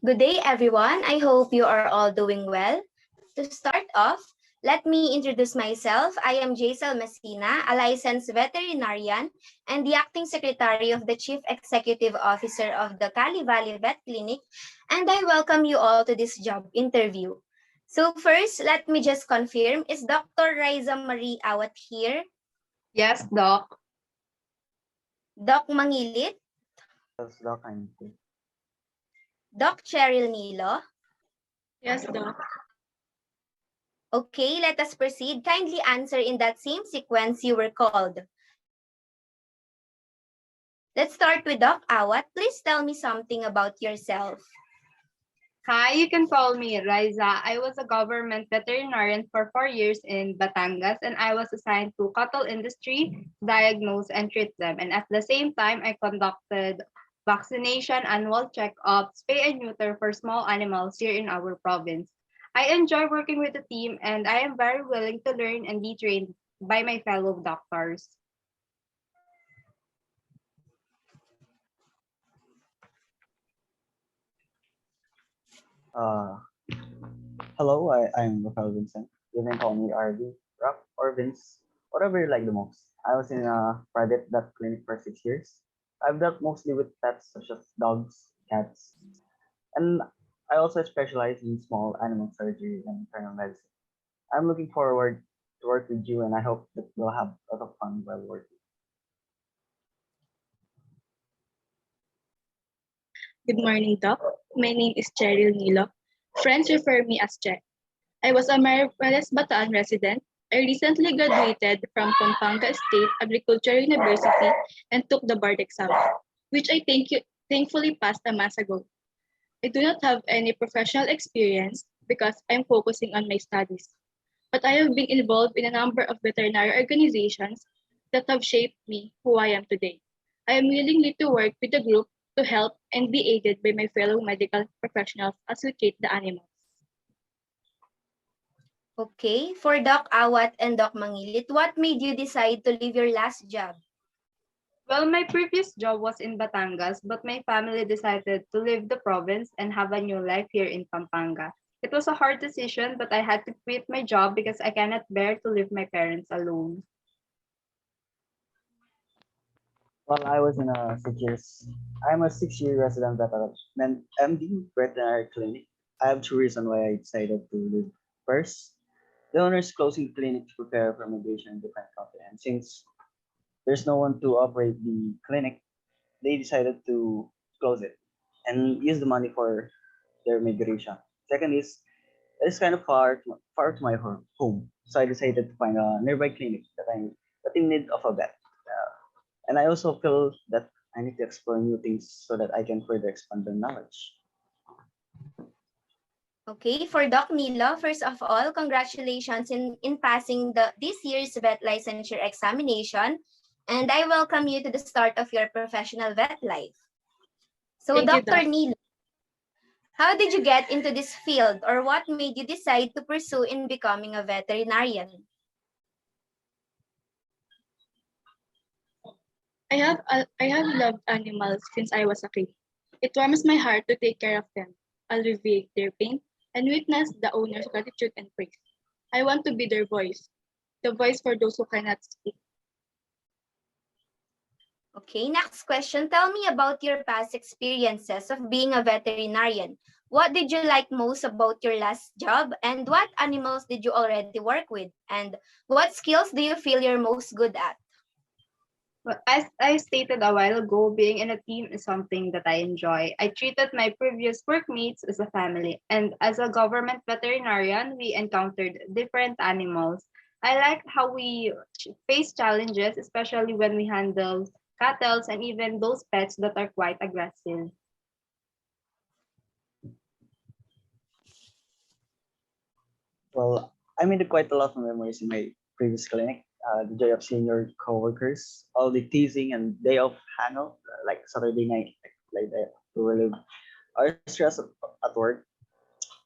Good day, everyone. I hope you are all doing well. To start off, let me introduce myself. I am Jaisal Messina, a licensed veterinarian and the acting secretary of the Chief Executive Officer of the Cali Valley Vet Clinic, and I welcome you all to this job interview. So first, let me just confirm, is Dr. Riza Marie Awat here? Yes, Doc. Doc Mangilit? Yes, Doc, I'm good. Doc Cheryl Nilo? Yes, Doc. Okay, let us proceed. Kindly answer in that same sequence you were called. Let's start with Doc Awat. Please tell me something about yourself. Hi, you can call me Riza. I was a government veterinarian for 4 years in Batangas, and I was assigned to cattle industry, diagnose and treat them. And at the same time, I conducted vaccination, annual checkups, spay and neuter for small animals here in our province. I enjoy working with the team, and I am very willing to learn and be trained by my fellow doctors. Uh, Hello, I'm Rafael Vincent. You can call me RV, Rock, or Vince, whatever you like the most. I was in a private vet clinic for 6 years. I've dealt mostly with pets such as dogs, cats, and I also specialize in small animal surgery and internal medicine. I'm looking forward to work with you, and I hope that we'll have a lot of fun while working. Good morning, Doc. My name is Cheryl Nilo. Friends refer me as Che. I was a Mariveles Bataan resident. I recently graduated from Pampanga State Agriculture University and took the board exam, which I thankfully passed a month ago. I do not have any professional experience because I'm focusing on my studies, but I have been involved in a number of veterinary organizations that have shaped me who I am today. I am willing to work with the group to help and be aided by my fellow medical professionals as we treat the animals. Okay, for Doc Awat and Doc Mangilit, what made you decide to leave your last job? Well, my previous job was in Batangas, but my family decided to leave the province and have a new life here in Pampanga. It was a hard decision, but I had to quit my job because I cannot bear to leave my parents alone. While I was in a 6 years, I'm a 6 year resident at a MD veterinary clinic. I have two reasons why I decided to leave. First, the owner is closing the clinic to prepare for migration in different country, and since there's no one to operate the clinic, they decided to close it and use the money for their migration. Second is it's kind of far to my home, so I decided to find a nearby clinic that in need of a vet. And I also feel that I need to explore new things so that I can further expand the knowledge. Okay, for Doc Nilo, first of all, congratulations in passing this year's vet licensure examination, and I welcome you to the start of your professional vet life. So, Thank you, Dr. Doc. Nilo, how did you get into this field, or what made you decide to pursue in becoming a veterinarian? I have loved animals since I was a kid. It warms my heart to take care of them, alleviate their pain, and witness the owner's gratitude and praise. I want to be their voice, the voice for those who cannot speak. Okay, next question. Tell me about your past experiences of being a veterinarian. What did you like most about your last job, and what animals did you already work with? And what skills do you feel you're most good at? Well, as I stated a while ago, being in a team is something that I enjoy. I treated my previous workmates as a family, and as a government veterinarian, we encountered different animals. I liked how we face challenges, especially when we handle cattle and even those pets that are quite aggressive. Well, I made quite a lot of memories in my previous clinic. The joy of seeing your coworkers, all the teasing and day off hangout, like Saturday night, like that, to relieve our stress at work.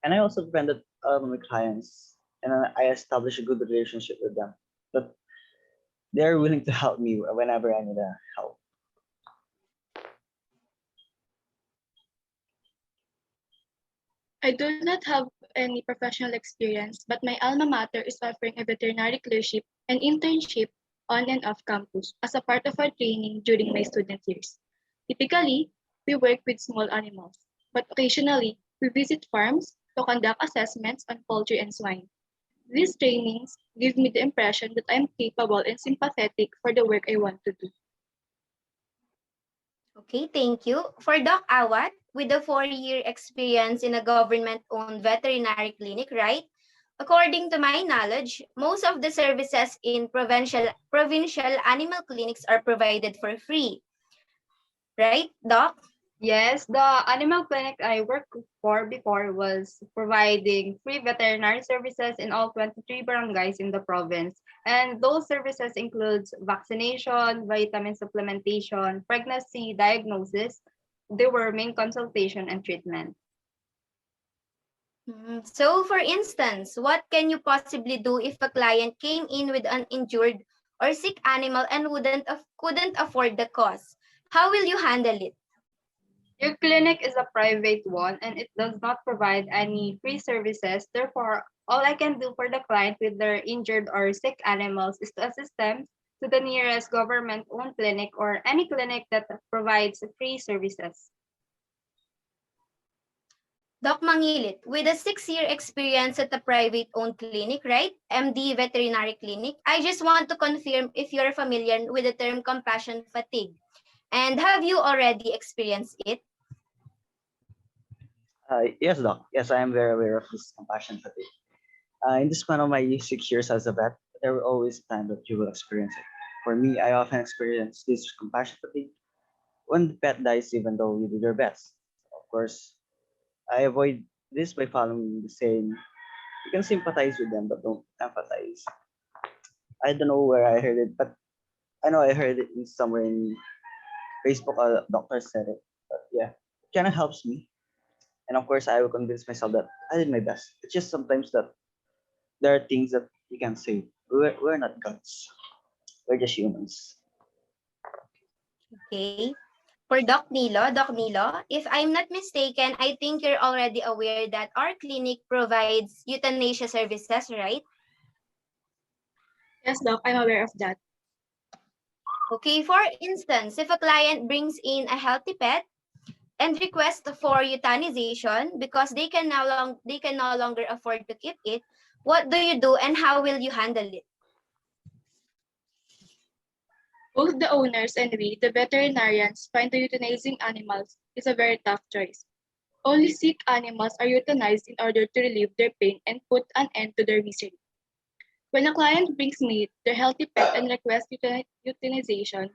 And I also befriended a lot of my clients, and I established a good relationship with them. But they're willing to help me whenever I need help. I do not have any professional experience, but my alma mater is offering a veterinary clerkship and internship on and off campus as a part of our training during my student years. Typically, we work with small animals, but occasionally we visit farms to conduct assessments on poultry and swine. These trainings give me the impression that I am capable and sympathetic for the work I want to do. Okay, thank you. For Doc Awat, with a 4-year experience in a government-owned veterinary clinic, right? According to my knowledge, most of the services in provincial animal clinics are provided for free. Right, Doc? Yes, the animal clinic I worked for before was providing free veterinary services in all 23 barangays in the province. And those services includes vaccination, vitamin supplementation, pregnancy diagnosis. They were main consultation and treatment. So for instance, what can you possibly do if a client came in with an injured or sick animal and couldn't afford the cost? How will you handle it? Your clinic is a private one and it does not provide any free services. Therefore, all I can do for the client with their injured or sick animals is to assist them to the nearest government-owned clinic or any clinic that provides free services. Doc Mangilit, with a 6-year experience at a private-owned clinic, right? MD Veterinary Clinic, I just want to confirm if you're familiar with the term compassion fatigue. And have you already experienced it? Yes, Doc. Yes, I am very aware of this compassion fatigue. In this one of my 6 years as a vet, there will always time that you will experience it. For me, I often experience this compassion fatigue when the pet dies, even though you did your best. Of course, I avoid this by following the saying, you can sympathize with them, but don't empathize. I don't know where I heard it, but I know I heard it in somewhere in Facebook. A doctor said it, but yeah, it kind of helps me. And of course, I will convince myself that I did my best. It's just sometimes that there are things that you can say. We're not gods. We're just humans. Okay. For Doc Nilo, if I'm not mistaken, I think you're already aware that our clinic provides euthanasia services, right? Yes, Doc, I'm aware of that. Okay, for instance, if a client brings in a healthy pet and requests for euthanization because they can no longer afford to keep it, what do you do and how will you handle it? Both the owners and we, the veterinarians, find the euthanizing animals is a very tough choice. Only sick animals are euthanized in order to relieve their pain and put an end to their misery. When a client brings me their healthy pet and requests euthanization,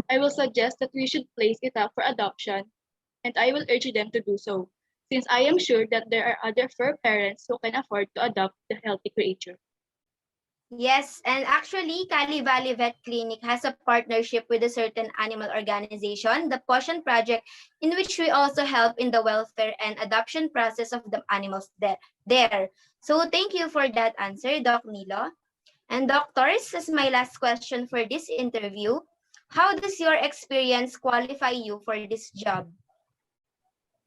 I will suggest that we should place it up for adoption, and I will urge them to do so, since I am sure that there are other fur parents who can afford to adopt the healthy creature. Yes, and actually, Cali Valley Vet Clinic has a partnership with a certain animal organization, the Potion Project, in which we also help in the welfare and adoption process of the animals there. So thank you for that answer, Doc Nilo. And doctors, as my last question for this interview, how does your experience qualify you for this job?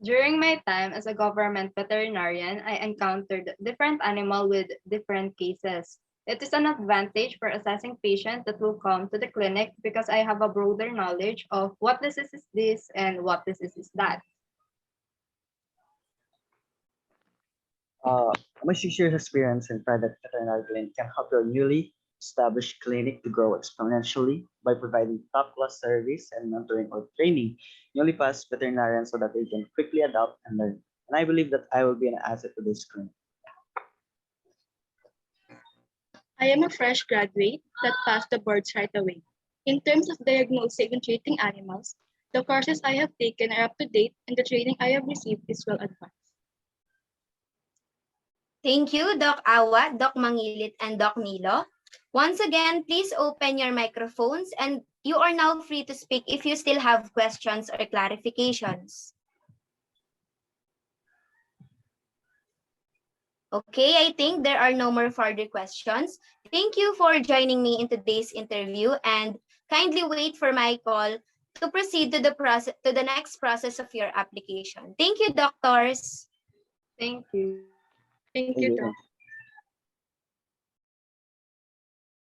During my time as a government veterinarian, I encountered different animals with different cases. It is an advantage for assessing patients that will come to the clinic because I have a broader knowledge of what disease is this and what disease is that. Uh, my 6 years experience in private veterinary clinic can help your newly established clinic to grow exponentially by providing top-class service and mentoring or training newly passed veterinarians so that they can quickly adapt and learn. And I believe that I will be an asset to this clinic. I am a fresh graduate that passed the boards right away. In terms of diagnosing and treating animals, the courses I have taken are up to date and the training I have received is well advanced. Thank you, Doc Awa, Doc Mangilit, and Doc Nilo. Once again, please open your microphones and you are now free to speak if you still have questions or clarifications. Okay, I think there are no more further questions. Thank you for joining me in today's interview and kindly wait for my call to proceed to the next process of your application. Thank you, doctors. Thank you. Thank Thank you, you. Doc.